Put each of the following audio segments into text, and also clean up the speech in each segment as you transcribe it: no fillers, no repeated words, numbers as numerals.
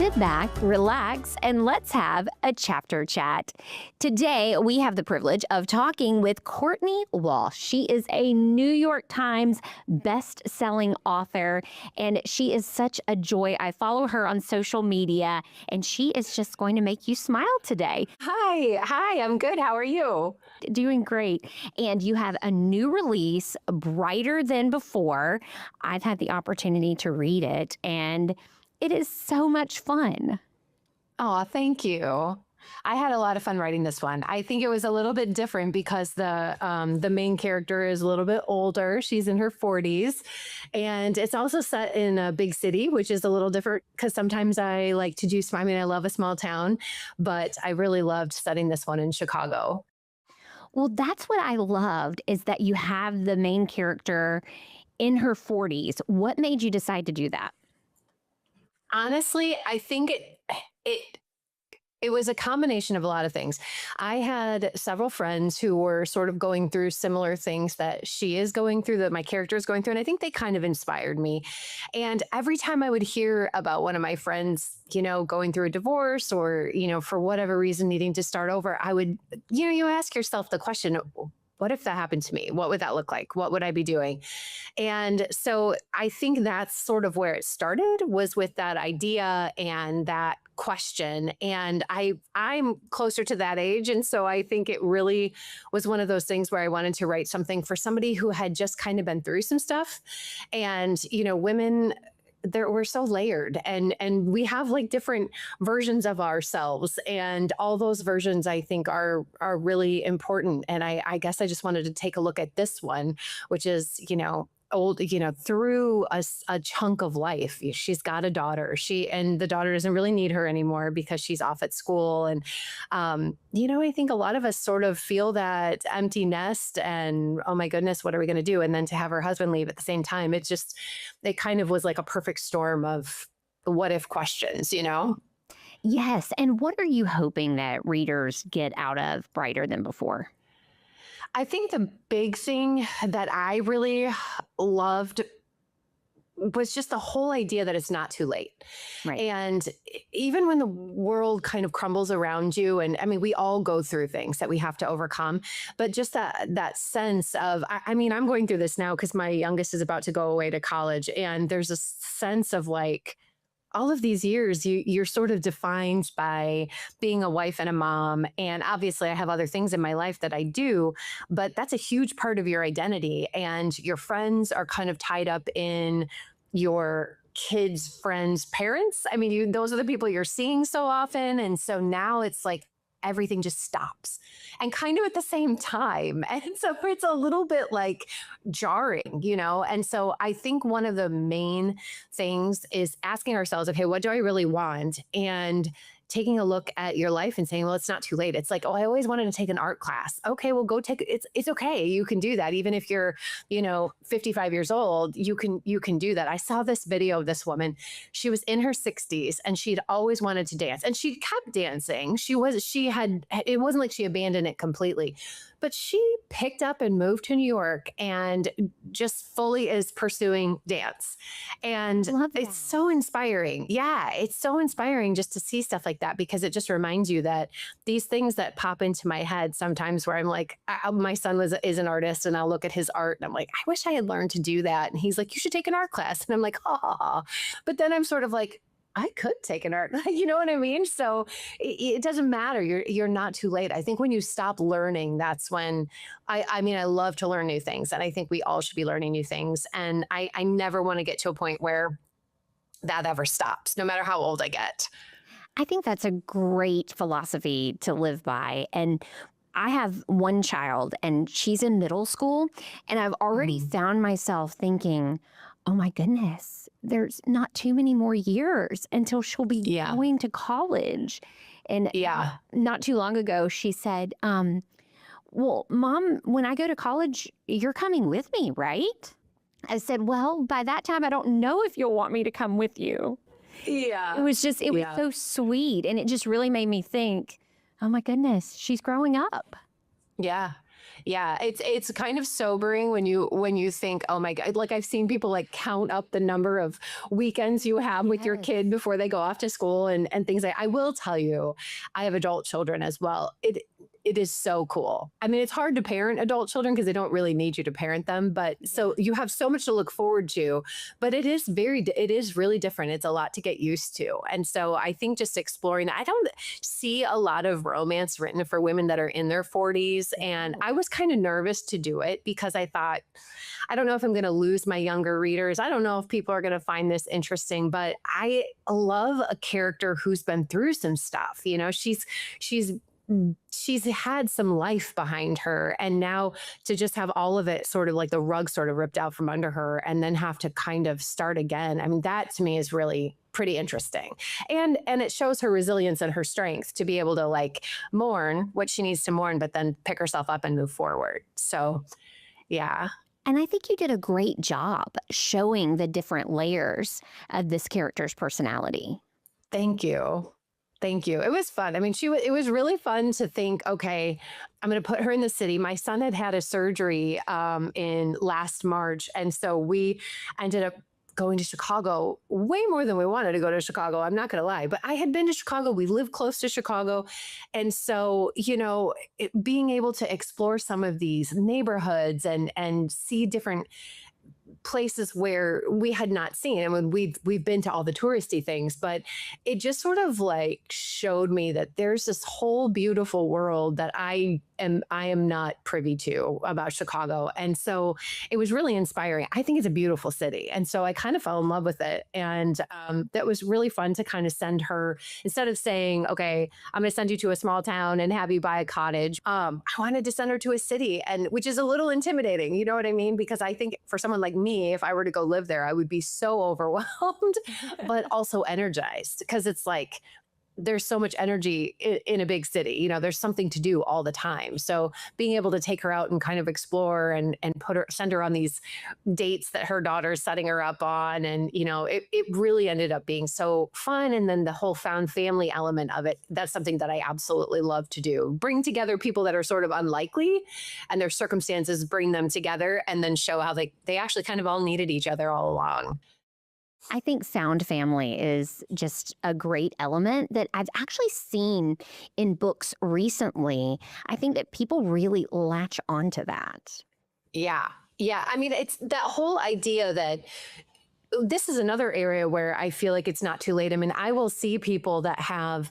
sit back, relax, and let's have a chapter chat. Today, we have the privilege of talking with Courtney Walsh. She is a New York Times best-selling author, and she is such a joy. I follow her on social media, and she is just going to make you smile today. Hi, I'm good. How are you? Doing great. And you have a new release, Brighter Than Before. I've had the opportunity to read it, and it is so much fun. Oh, thank you. I had a lot of fun writing this one. I think it was a little bit different because the main character is a little bit older. She's in her 40s, and it's also set in a big city, which is a little different because sometimes I like to do. I mean, I love a small town, but I really loved setting this one in Chicago. Well, that's what I loved, is that you have the main character in her 40s. What made you decide to do that? Honestly, I think it it was a combination of a lot of things. I had several friends who were sort of going through similar things that she is going through, that my character is going through, and I think they kind of inspired me. And every time I would hear about one of my friends, going through a divorce or, for whatever reason needing to start over, I would, you ask yourself the question, what if that happened to me? What would that look like? What would I be doing? And so I think that's sort of where it started, was with that idea and that question. And I'm closer to that age. And so I think it really was one of those things where I wanted to write something for somebody who had just kind of been through some stuff. And, women, we're so layered, and we have like different versions of ourselves, and all those versions I think are really important. And I guess I just wanted to take a look at this one, which is old, through a chunk of life. She's got a daughter. And the daughter doesn't really need her anymore because she's off at school. And I think a lot of us sort of feel that empty nest and, oh my goodness, what are we going to do? And then to have her husband leave at the same time, it kind of was like a perfect storm of what if questions. Yes. And what are you hoping that readers get out of Brighter Than Before? I think the big thing that I really loved was just the whole idea that it's not too late. Right. And even when the world kind of crumbles around you, and I mean, we all go through things that we have to overcome, but just that sense of, I mean, I'm going through this now because my youngest is about to go away to college, and there's a sense of like, all of these years, you're sort of defined by being a wife and a mom. And obviously I have other things in my life that I do, but that's a huge part of your identity. And your friends are kind of tied up in your kids' friends' parents. I mean, those are the people you're seeing so often. And so now it's like, everything just stops, and kind of at the same time. And so it's a little bit like jarring, And so I think one of the main things is asking ourselves, okay, what do I really want? And taking a look at your life and saying, well, it's not too late. It's like, oh, I always wanted to take an art class. Okay, well, go take it. It's okay. You can do that. Even if you're, 55 years old, you can do that. I saw this video of this woman. She was in her 60s and she'd always wanted to dance, and she kept dancing. It wasn't like she abandoned it completely, but she picked up and moved to New York and just fully is pursuing dance. And it's so inspiring. Yeah, it's so inspiring just to see stuff like that, because it just reminds you that these things that pop into my head sometimes, where I'm like, my son is an artist, and I'll look at his art and I'm like, I wish I had learned to do that. And he's like, you should take an art class. And I'm like, oh, but then I'm sort of like, I could take an art, you know what I mean? So it doesn't matter. You're not too late. I think when you stop learning, that's when I mean, I love to learn new things, and I think we all should be learning new things. And I never want to get to a point where that ever stops, no matter how old I get. I think that's a great philosophy to live by. And I have one child, and she's in middle school, and I've already found myself thinking, oh my goodness, there's not too many more years until she'll be going to college. And not too long ago, she said, well, Mom, when I go to college, you're coming with me, right? I said, well, by that time, I don't know if you'll want me to come with you. Yeah. It was so sweet. And it just really made me think, oh my goodness, she's growing up. Yeah. Yeah, it's kind of sobering when you think, oh my God, like I've seen people like count up the number of weekends you have with your Yes. kid before they go off to school and things like I will tell you, I have adult children as well. It is so cool. I mean, it's hard to parent adult children because they don't really need you to parent them, but so Yeah. you have so much to look forward to, but it is really different. It's a lot to get used to. And so I think just exploring that. I don't see a lot of romance written for women that are in their 40s. And No. I was kind of nervous to do it because I thought, I don't know if I'm going to lose my younger readers. I don't know if people are going to find this interesting, but I love a character who's been through some stuff. You know, she's she's had some life behind her, and now to just have all of it sort of like the rug sort of ripped out from under her and then have to kind of start again. I mean, that to me is really pretty interesting. And it shows her resilience and her strength to be able to like mourn what she needs to mourn, but then pick herself up and move forward. So yeah. And I think you did a great job showing the different layers of this character's personality. Thank you. Thank you. It was fun. I mean, it was really fun to think, okay, I'm going to put her in the city. My son had had a surgery in last March. And so we ended up going to Chicago way more than we wanted to go to Chicago. I'm not going to lie, but I had been to Chicago. We live close to Chicago. And so, you know, being able to explore some of these neighborhoods and see different places where we had not seen. I mean, we've been to all the touristy things, but it just sort of like showed me that there's this whole beautiful world that I am not privy to about Chicago. And so it was really inspiring. I think it's a beautiful city. And so I kind of fell in love with it. And that was really fun to kind of send her, instead of saying, okay, I'm going to send you to a small town and have you buy a cottage. I wanted to send her to a city, and which is a little intimidating. You know what I mean? Because I think for someone like me, if I were to go live there, I would be so overwhelmed, but also energized because it's like, there's so much energy in a big city. You know, there's something to do all the time. So being able to take her out and kind of explore and send her on these dates that her daughter's setting her up on. And, you know, it really ended up being so fun. And then the whole found family element of it, that's something that I absolutely love to do. Bring together people that are sort of unlikely and their circumstances, bring them together and then show how they actually kind of all needed each other all along. I think found family is just a great element that I've actually seen in books recently. I think that people really latch onto that. Yeah. Yeah. I mean, it's that whole idea that this is another area where I feel like it's not too late. I mean, I will see people that have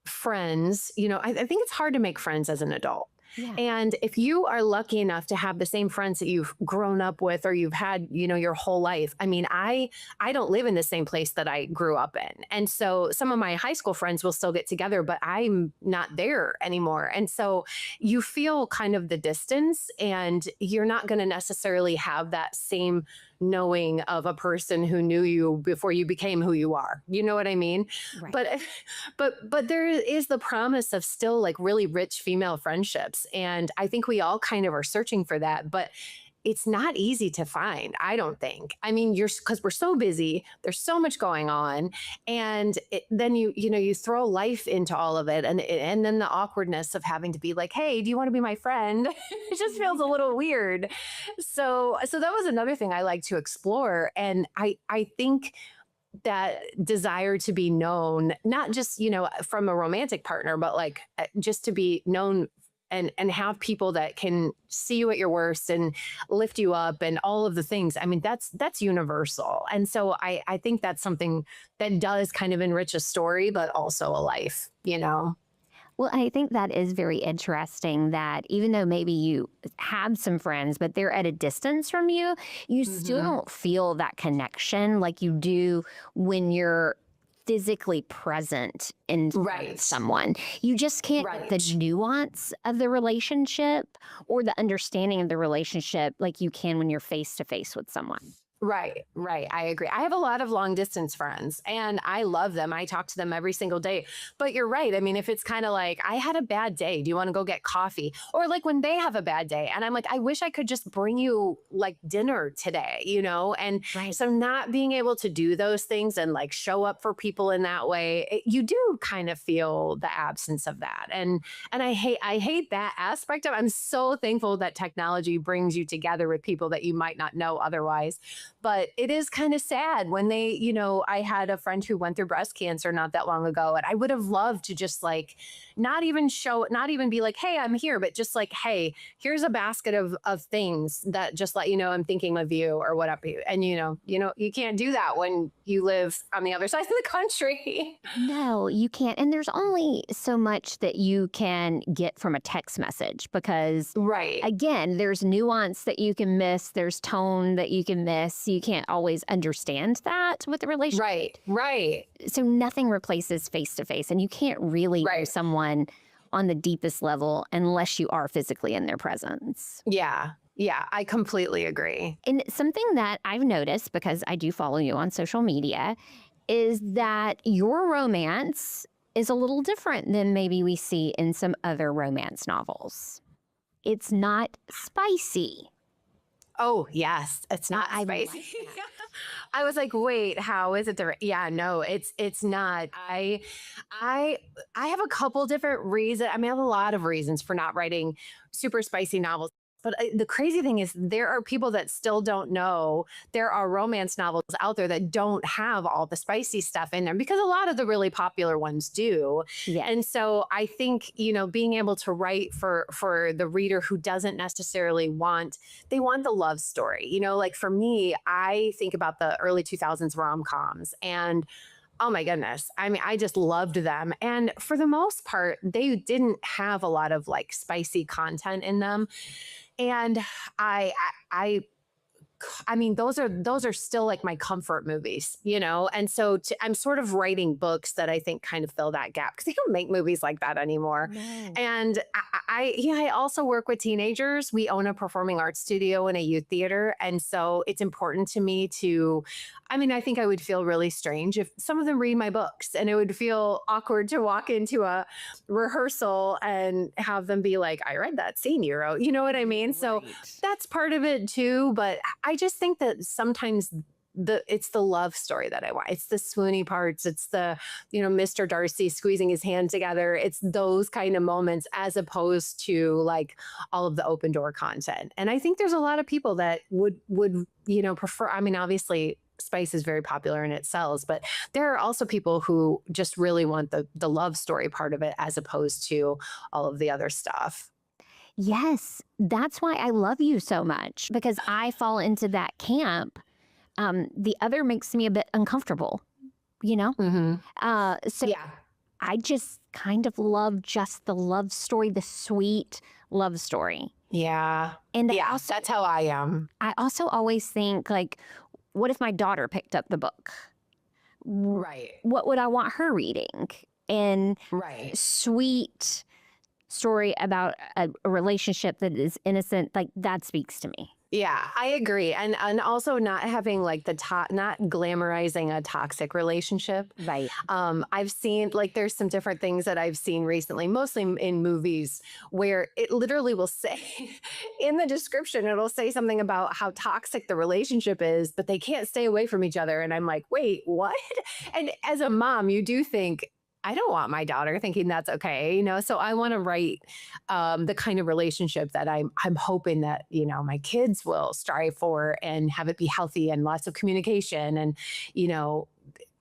friends, you know, I think it's hard to make friends as an adult. Yeah. And if you are lucky enough to have the same friends that you've grown up with or you've had, you know, your whole life. I mean, I don't live in the same place that I grew up in. And so some of my high school friends will still get together, but I'm not there anymore. And so you feel kind of the distance and you're not going to necessarily have that same knowing of a person who knew you before you became who you are. You know what I mean? Right. But but there is the promise of still like really rich female friendships. And I think we all kind of are searching for that. But it's not easy to find, I don't think. I mean, because we're so busy, there's so much going on, and then you know you throw life into all of it, and then the awkwardness of having to be like, hey, do you want to be my friend? It just feels a little weird. So that was another thing I like to explore, and I think that desire to be known, not just, you know, from a romantic partner, but like just to be known and have people that can see you at your worst and lift you up and all of the things. I mean, that's universal. And so I think that's something that does kind of enrich a story, but also a life, you know? Well, I think that is very interesting that even though maybe you have some friends, but they're at a distance from you, you still Hmm. don't feel that connection like you do when you're physically present in front of Right. someone. You just can't get Right. the nuance of the relationship or the understanding of the relationship like you can when you're face to face with someone. Right, right. I agree. I have a lot of long distance friends and I love them. I talk to them every single day. But you're right. I mean, if it's kind of like, I had a bad day, do you want to go get coffee? Or like when they have a bad day and I'm like, I wish I could just bring you like dinner today, you know? And Right. so not being able to do those things and like show up for people in that way, you do kind of feel the absence of that. And I hate that aspect of I'm so thankful that technology brings you together with people that you might not know otherwise, but it is kind of sad when they, I had a friend who went through breast cancer not that long ago, and I would have loved to just like not even be like, hey, I'm here, but just like, hey, here's a basket of things that just let you know I'm thinking of you or whatever. And you can't do that when you live on the other side of the country. No, you can't. And there's only so much that you can get from a text message because, Right. again, there's nuance that you can miss, there's tone that you can miss. You can't always understand that with a relationship. Right. Right. So nothing replaces face to face. And you can't really know Right. someone on the deepest level unless you are physically in their presence. Yeah. Yeah. I completely agree. And something that I've noticed because I do follow you on social media is that your romance is a little different than maybe we see in some other romance novels. It's not spicy. Oh, yes. It's not I like spicy. that. I was like, wait, how is it there? Yeah, no, it's not. I I have a couple different reasons. I mean, I have a lot of reasons for not writing super spicy novels. But the crazy thing is, there are people that still don't know there are romance novels out there that don't have all the spicy stuff in them because a lot of the really popular ones do. Yeah. And so I think, being able to write for the reader who doesn't necessarily want they want the love story. Like for me, I think about the early 2000s rom-coms and oh my goodness. I mean, I just loved them. And for the most part, they didn't have a lot of like spicy content in them. And I I I mean, those are still like my comfort movies. And so I'm sort of writing books that I think kind of fill that gap because they don't make movies like that anymore. No. And I also work with teenagers. We own a performing arts studio and a youth theater, and so it's important to me to. I mean, I think I would feel really strange if some of them read my books, and it would feel awkward to walk into a rehearsal and have them be like, "I read that scene you wrote." You know what I mean? So Right. that's part of it too, but I just think that sometimes it's the love story that I want. It's the swoony parts. It's the, Mr. Darcy squeezing his hand together. It's those kind of moments as opposed to like all of the open door content. And I think there's a lot of people that would prefer, I mean, obviously spice is very popular and it sells, but there are also people who just really want the love story part of it as opposed to all of the other stuff. Yes, that's why I love you so much because I fall into that camp. The other makes me a bit uncomfortable, you know? Hmm. So Yeah. I just kind of love just the love story, the sweet love story. Yeah. And Yeah. That's how I am. I also always think, like, what if my daughter picked up the book? Right. What would I want her reading? And Right. sweet story about a relationship that is innocent, like that speaks to me. Yeah, I agree. And also not having like not glamorizing a toxic relationship. Right. I've seen like there's some different things that I've seen recently, mostly in movies, where it literally will say in the description, it'll say something about how toxic the relationship is, but they can't stay away from each other. And I'm like, wait, what? And as a mom, you do think, I don't want my daughter thinking that's okay. So I want to write the kind of relationship that I'm hoping that my kids will strive for and have it be healthy and lots of communication and you know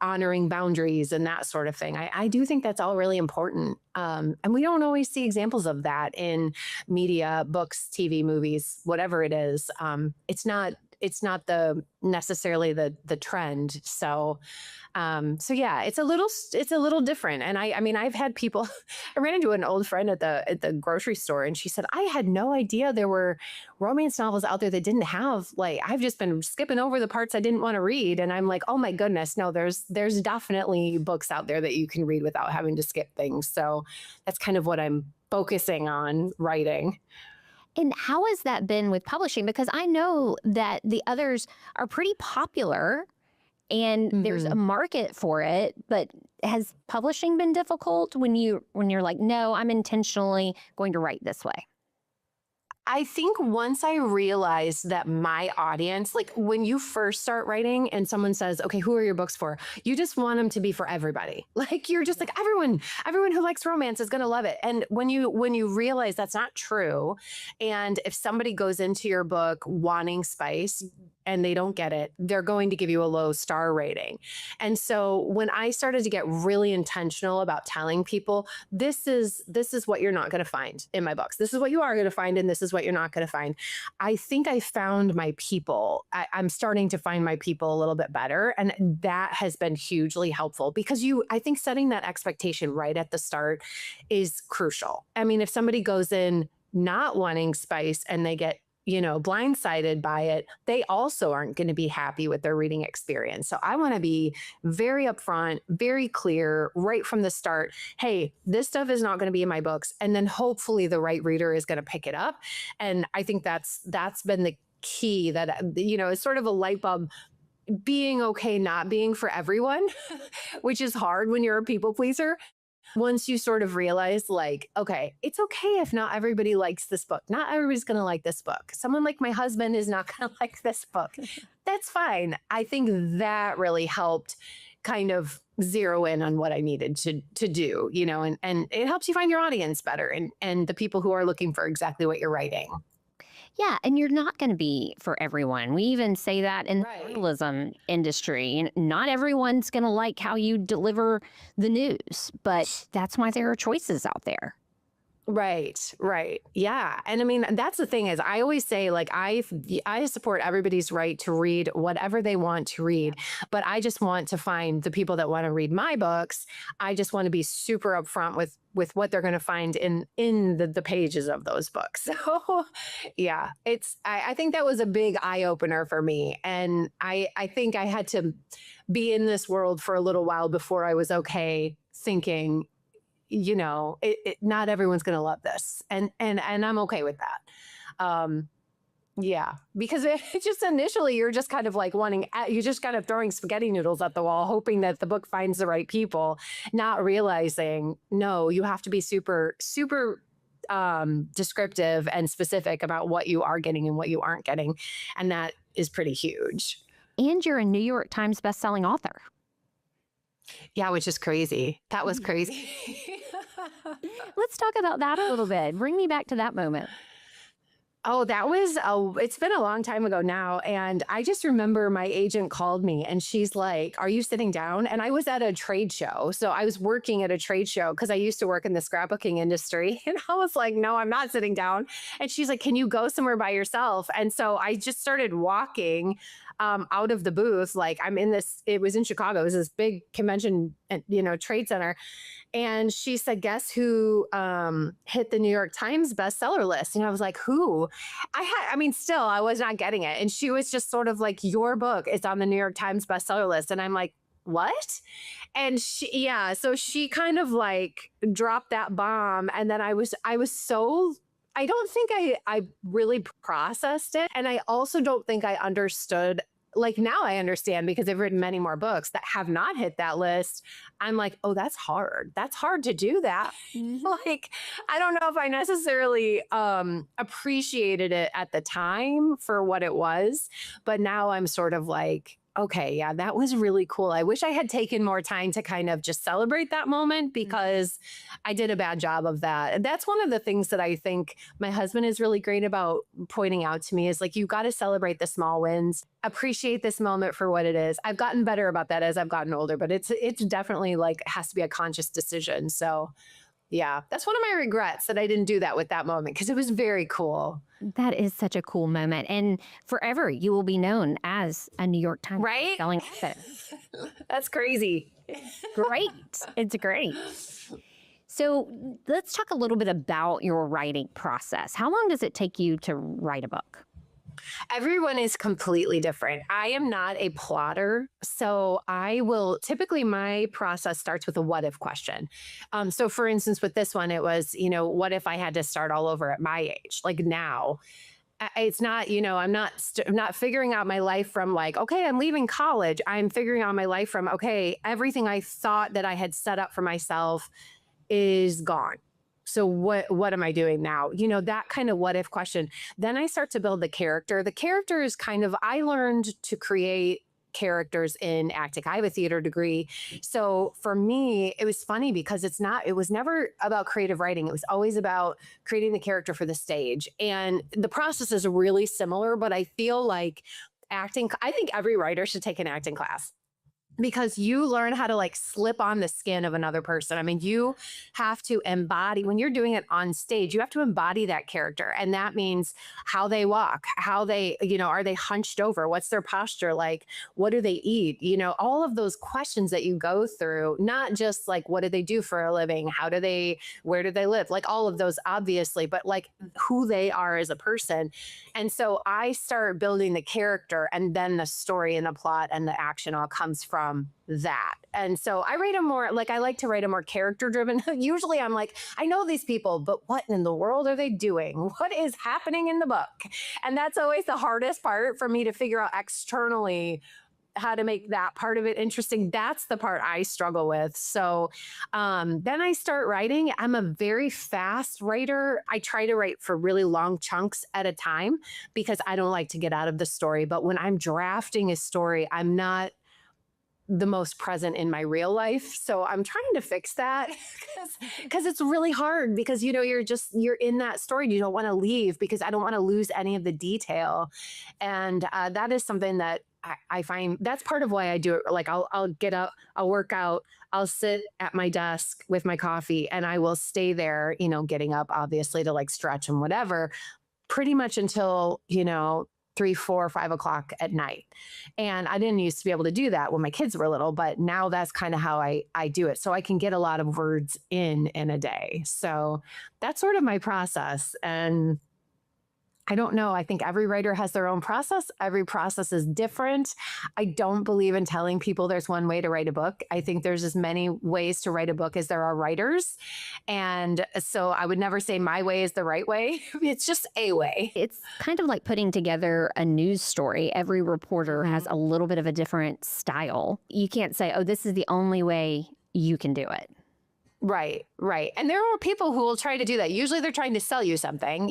honoring boundaries and that sort of thing. I do think that's all really important. And we don't always see examples of that in media, books, TV, movies, whatever it is. It's not the necessarily the trend. So yeah, it's a little different. And I mean, I've had people, I ran into an old friend at the grocery store and she said, I had no idea there were romance novels out there that didn't have like, I've just been skipping over the parts I didn't want to read. And I'm like, oh my goodness, no, there's definitely books out there that you can read without having to skip things. So that's kind of what I'm focusing on writing. And how has that been with publishing? Because I know that the others are pretty popular and there's a Mhm. market for it, but has publishing been difficult when you're like, no, I'm intentionally going to write this way? I think once I realized that my audience, like when you first start writing and someone says, okay, who are your books for? You just want them to be for everybody. Like you're just like everyone who likes romance is going to love it. And when you realize that's not true, and if somebody goes into your book wanting spice and they don't get it, they're going to give you a low star rating. And so when I started to get really intentional about telling people, this is what you're not going to find in my books. This is what you are going to find, and this is what you're not going to find. I think I found my people. I'm starting to find my people a little bit better, and that has been hugely helpful because I think setting that expectation right at the start is crucial. I mean, if somebody goes in not wanting spice and they get blindsided by it, they also aren't going to be happy with their reading experience. So I want to be very upfront, very clear right from the start. Hey, this stuff is not going to be in my books. And then hopefully the right reader is going to pick it up. And I think that's been the key that, is sort of a light bulb being okay not being for everyone, which is hard when you're a people pleaser. Once you sort of realize, like, okay, it's okay if not everybody likes this book. Not everybody's going to like this book. Someone like my husband is not going to like this book. That's fine. I think that really helped kind of zero in on what I needed to do, and it helps you find your audience better and the people who are looking for exactly what you're writing. Yeah, and you're not going to be for everyone. We even say that in the Right. journalism industry. And not everyone's going to like how you deliver the news, but that's why there are choices out there. Right, right. Yeah. And I mean, that's the thing is I always say like I support everybody's right to read whatever they want to read, but I just want to find the people that want to read my books. I just want to be super upfront with what they're going to find in the pages of those books. So yeah, I think that was a big eye opener for me. And I think I had to be in this world for a little while before I was okay thinking not everyone's going to love this, and I'm okay with that. Yeah, because it just initially you're just kind of like you're just kind of throwing spaghetti noodles at the wall, hoping that the book finds the right people, not realizing no, you have to be super super descriptive and specific about what you are getting and what you aren't getting, and that is pretty huge. And you're a New York Times bestselling author. Yeah, which is crazy. That was crazy. Let's talk about that a little bit. Bring me back to that moment. Oh, it's been a long time ago now. And I just remember my agent called me and she's like, are you sitting down? And I was at a trade show. So I was working at a trade show because I used to work in the scrapbooking industry. And I was like, no, I'm not sitting down. And she's like, can you go somewhere by yourself? And so I just started walking out of the booth. Like it was in Chicago. It was this big convention, trade center. And she said, guess who hit the New York Times bestseller list? And I was like, who? Still, I was not getting it. And she was just sort of like, your book is on the New York Times bestseller list. And I'm like, what? And so she kind of like dropped that bomb. And then I was so, I don't think I really processed it. And I also don't think I understood. Like now I understand because I've written many more books that have not hit that list. I'm like, oh, that's hard. That's hard to do that. Like, I don't know if I necessarily appreciated it at the time for what it was, but now I'm sort of like, okay, yeah, that was really cool. I wish I had taken more time to kind of just celebrate that moment because I did a bad job of that. And that's one of the things that I think my husband is really great about pointing out to me is like, you got to celebrate the small wins, appreciate this moment for what it is. I've gotten better about that as I've gotten older, but it's definitely like has to be a conscious decision. So yeah, that's one of my regrets that I didn't do that with that moment because it was very cool. That is such a cool moment. And forever, you will be known as a New York Times Right? selling author. That's crazy. Great. It's great. So let's talk a little bit about your writing process. How long does it take you to write a book? Everyone is completely different. I am not a plotter. So I will typically, my process starts with a what if question. So for instance, with this one, it was, what if I had to start all over at my age, like now? It's not, I'm not figuring out my life from like, okay, I'm leaving college. I'm figuring out my life from, okay, everything I thought that I had set up for myself is gone. So what am I doing now? That kind of what if question. Then I start to build the character. The character is kind of, I learned to create characters in acting. I have a theater degree. So for me, it was funny because it was never about creative writing. It was always about creating the character for the stage. And the process is really similar, but I feel like I think every writer should take an acting class because you learn how to like slip on the skin of another person. I mean, you have to embody when you're doing it on stage, you have to embody that character. And that means how they walk, how they, are they hunched over? What's their posture like? What do they eat? All of those questions that you go through, not just like, what do they do for a living? Where do they live? Like all of those, obviously, but like who they are as a person. And so I start building the character and then the story and the plot and the action all comes from that. And so I like to write a more character driven. Usually I'm like, I know these people, but what in the world are they doing? What is happening in the book? And that's always the hardest part for me to figure out externally how to make that part of it interesting. That's the part I struggle with. So then I start writing. I'm a very fast writer. I try to write for really long chunks at a time because I don't like to get out of the story. But when I'm drafting a story, I'm not the most present in my real life. So I'm trying to fix that because it's really hard because, you're in that story. You don't want to leave because I don't want to lose any of the detail. And that is something that I find that's part of why I do it. Like I'll get up, I'll work out, I'll sit at my desk with my coffee and I will stay there, getting up obviously to like stretch and whatever, pretty much until, 3, 4, 5 o'clock at night. And I didn't used to be able to do that when my kids were little, but now that's kind of how I do it. So I can get a lot of words in a day. So that's sort of my process. And I don't know. I think every writer has their own process. Every process is different. I don't believe in telling people there's one way to write a book. I think there's as many ways to write a book as there are writers. And so I would never say my way is the right way. It's just a way. It's kind of like putting together a news story. Every reporter has a little bit of a different style. You can't say, oh, this is the only way you can do it. Right. And there are people who will try to do that. Usually they're trying to sell you something,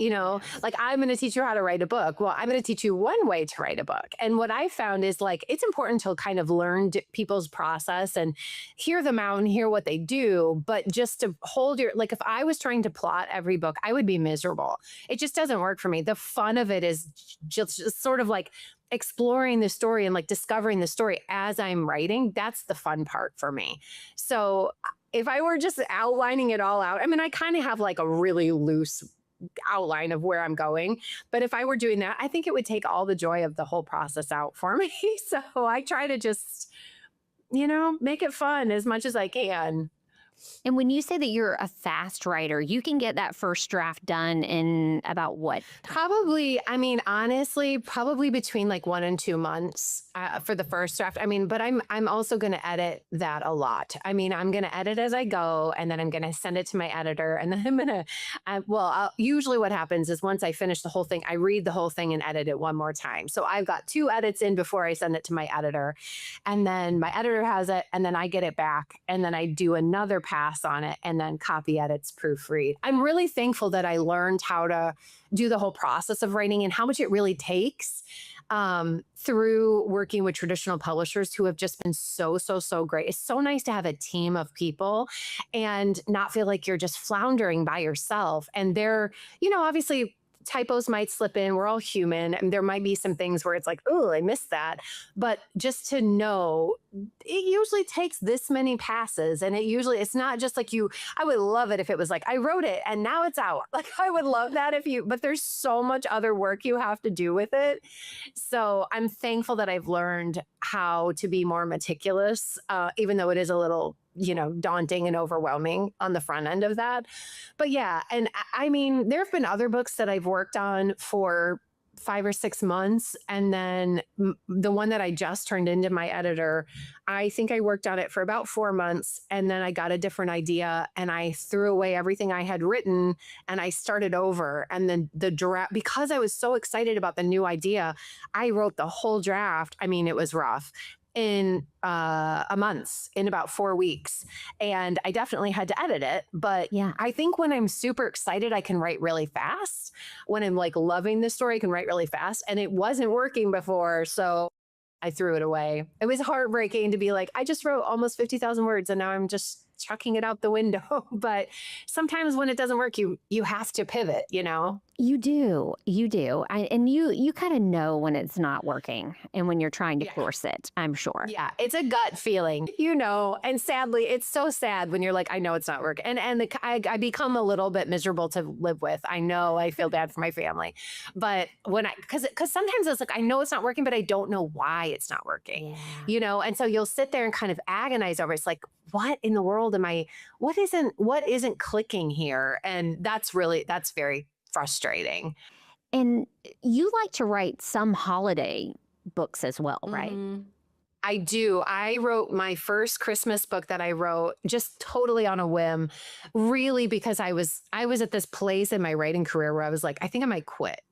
like I'm going to teach you how to write a book. Well, I'm going to teach you one way to write a book. And what I found is like, it's important to kind of learn people's process and hear them out and hear what they do. But just to like if I was trying to plot every book, I would be miserable. It just doesn't work for me. The fun of it is just sort of like exploring the story and like discovering the story as I'm writing. That's the fun part for me. So if I were just outlining it all out, I mean, I kind of have like a really loose outline of where I'm going. But if I were doing that, I think it would take all the joy of the whole process out for me. So I try to just, make it fun as much as I can. And when you say that you're a fast writer, you can get that first draft done in about what? Probably, honestly, probably between like 1 and 2 months for the first draft. But I'm also going to edit that a lot. I'm going to edit as I go, and then I'm going to send it to my editor, and then I'm going to, usually what happens is once I finish the whole thing, I read the whole thing and edit it one more time. So I've got 2 edits in before I send it to my editor, and then my editor has it, and then I get it back, and then I do another pass on it, and then copy edits, proofread. I'm really thankful that I learned how to do the whole process of writing and how much it really takes through working with traditional publishers who have just been so great. It's so nice to have a team of people and not feel like you're just floundering by yourself. And they're, obviously typos might slip in. We're all human. And there might be some things where it's like, oh, I missed that. But just to know, it usually takes this many passes. And it's not just like I would love it if it was like, I wrote it and now it's out. Like I would love that but there's so much other work you have to do with it. So I'm thankful that I've learned how to be more meticulous, even though it is a little daunting and overwhelming on the front end of that. But yeah, and there have been other books that I've worked on for 5 or 6 months. And then the one that I just turned into my editor, I think I worked on it for about 4 months. And then I got a different idea and I threw away everything I had written and I started over. And then the draft, because I was so excited about the new idea, I wrote the whole draft. I mean, it was rough in a month, in about 4 weeks. And I definitely had to edit it. But Yeah. I think when I'm super excited, I can write really fast. When I'm like loving the story, I can write really fast. And it wasn't working before. So I threw it away. It was heartbreaking to be like, I just wrote almost 50,000 words and now I'm just chucking it out the window. But sometimes when it doesn't work, you have to pivot, you know? You do. You do. And you kind of know when it's not working and when you're trying to Yeah. force it, I'm sure. Yeah, it's a gut feeling, you know, and sadly, it's so sad when you're like, I know it's not working. I become a little bit miserable to live with. I know I feel bad for my family, but because sometimes it's like, I know it's not working, but I don't know why it's not working, Yeah. you know? And so you'll sit there and kind of agonize over it. It's like, what in the world what isn't clicking here? And that's very frustrating. And you like to write some holiday books as well, right? Mhm. I do. I wrote my first Christmas book that I wrote just totally on a whim, really because I was at this place in my writing career where I was like, I think I might quit.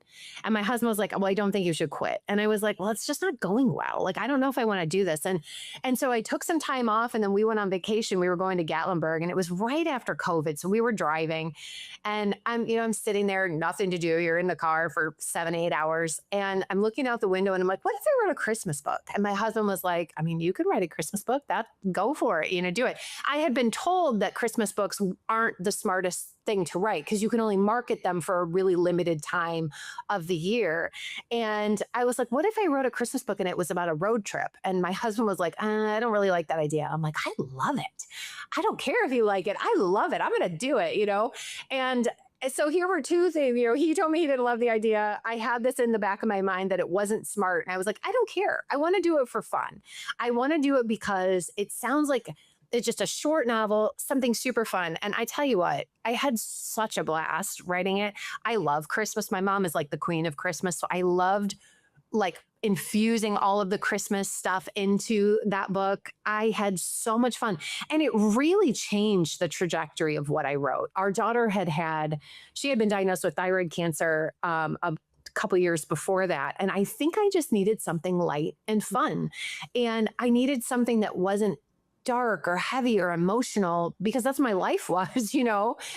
And my husband was like, well, I don't think you should quit. And I was like, well, it's just not going well. Like, I don't know if I want to do this. And so I took some time off and then we went on vacation. We were going to Gatlinburg and it was right after COVID. So we were driving and I'm sitting there, nothing to do. You're in the car for 7, 8 hours. And I'm looking out the window and I'm like, what if I wrote a Christmas book? And my husband was like, I mean, you could write a Christmas book. Go for it, do it. I had been told that Christmas books aren't the smartest thing to write because you can only market them for a really limited time of the year. And I was like, what if I wrote a Christmas book and it was about a road trip? And my husband was like, I don't really like that idea. I'm like, I love it. I don't care if you like it. I love it. I'm going to do it, And so here were two things, he told me he didn't love the idea. I had this in the back of my mind that it wasn't smart. And I was like, I don't care. I want to do it for fun. I want to do it because it sounds like it's just a short novel, something super fun. And I tell you what, I had such a blast writing it. I love Christmas. My mom is like the queen of Christmas. So I loved like infusing all of the Christmas stuff into that book. I had so much fun. And it really changed the trajectory of what I wrote. Our daughter she had been diagnosed with thyroid cancer a couple years before that. And I think I just needed something light and fun. And I needed something that wasn't dark or heavy or emotional because that's my life was,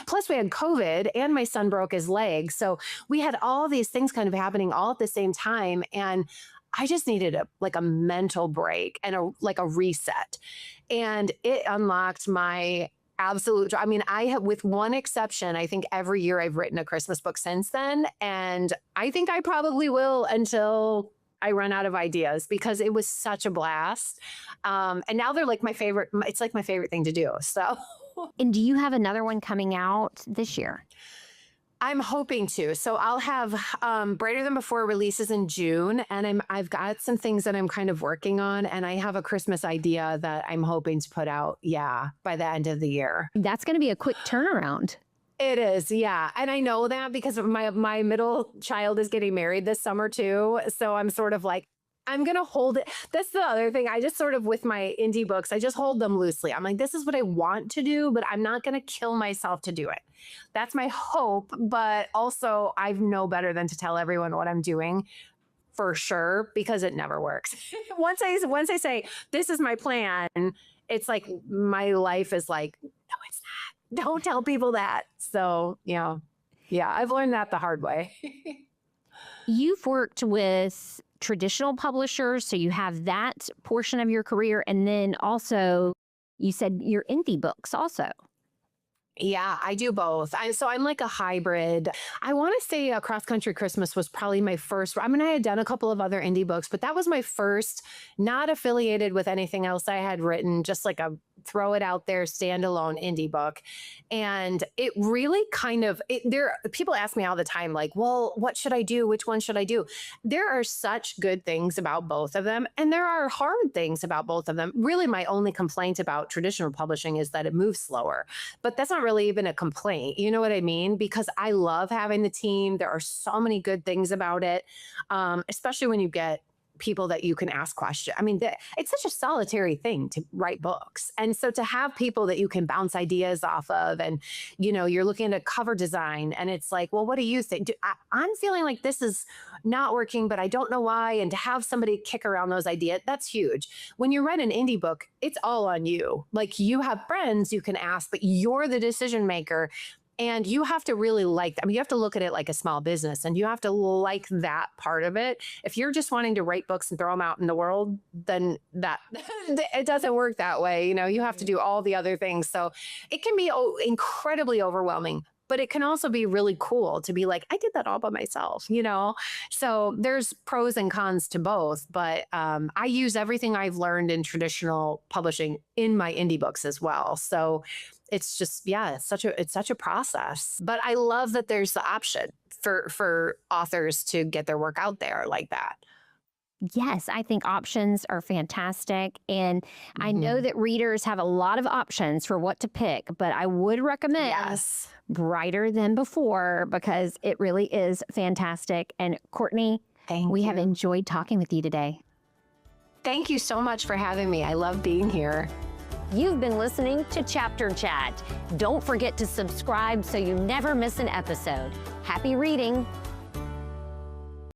Plus we had COVID and my son broke his leg. So we had all these things kind of happening all at the same time. And I just needed a mental break and a reset. And it unlocked my absolute, with one exception, I think every year I've written a Christmas book since then. And I think I probably will until I run out of ideas because it was such a blast. And now they're like my favorite. It's like my favorite thing to do. So, And do you have another one coming out this year? I'm hoping to. So I'll have Brighter Than Before releases in June, and I've got some things that I'm kind of working on, and I have a Christmas idea that I'm hoping to put out, by the end of the year. That's going to be a quick turnaround. It is, yeah. And I know that because my middle child is getting married this summer too. So I'm sort of like, I'm going to hold it. That's the other thing. I just sort of, with my indie books, I just hold them loosely. I'm like, this is what I want to do, but I'm not going to kill myself to do it. That's my hope. But also I know better than to tell everyone what I'm doing for sure, because it never works. Once I say, this is my plan, it's like my life is like, no, it's not. Don't tell people that. So, yeah, I've learned that the hard way. You've worked with traditional publishers, so you have that portion of your career. And then also, you said your indie books also. Yeah, I do both. I'm like a hybrid. I want to say Cross Country Christmas was probably my first. I had done a couple of other indie books, but that was my first, not affiliated with anything else I had written, just like a throw it out there, standalone indie book. And it really kind of, people ask me all the time, like, well, what should I do? Which one should I do? There are such good things about both of them, and there are hard things about both of them. Really, my only complaint about traditional publishing is that it moves slower, but that's not really even a complaint. You know what I mean? Because I love having the team. There are so many good things about it, especially when you get people that you can ask questions. I mean, it's such a solitary thing to write books. And so to have people that you can bounce ideas off of, and, you're looking at cover design and it's like, well, what do you think? I'm feeling like this is not working, but I don't know why. And to have somebody kick around those ideas, that's huge. When you write an indie book, it's all on you. Like, you have friends you can ask, but you're the decision maker. And you have to really you have to look at it like a small business, and you have to like that part of it. If you're just wanting to write books and throw them out in the world, then it doesn't work that way. You have to do all the other things. So it can be incredibly overwhelming, but it can also be really cool to be like, I did that all by myself, So there's pros and cons to both, but I use everything I've learned in traditional publishing in my indie books as well. So it's just, it's such a process. But I love that there's the option for authors to get their work out there like that. Yes, I think options are fantastic. And I know that readers have a lot of options for what to pick, but I would recommend Brighter Than Before, because it really is fantastic. And Courtney, we have enjoyed talking with you today. Thank you so much for having me. I love being here. You've been listening to Chapter Chat. Don't forget to subscribe so you never miss an episode. Happy reading.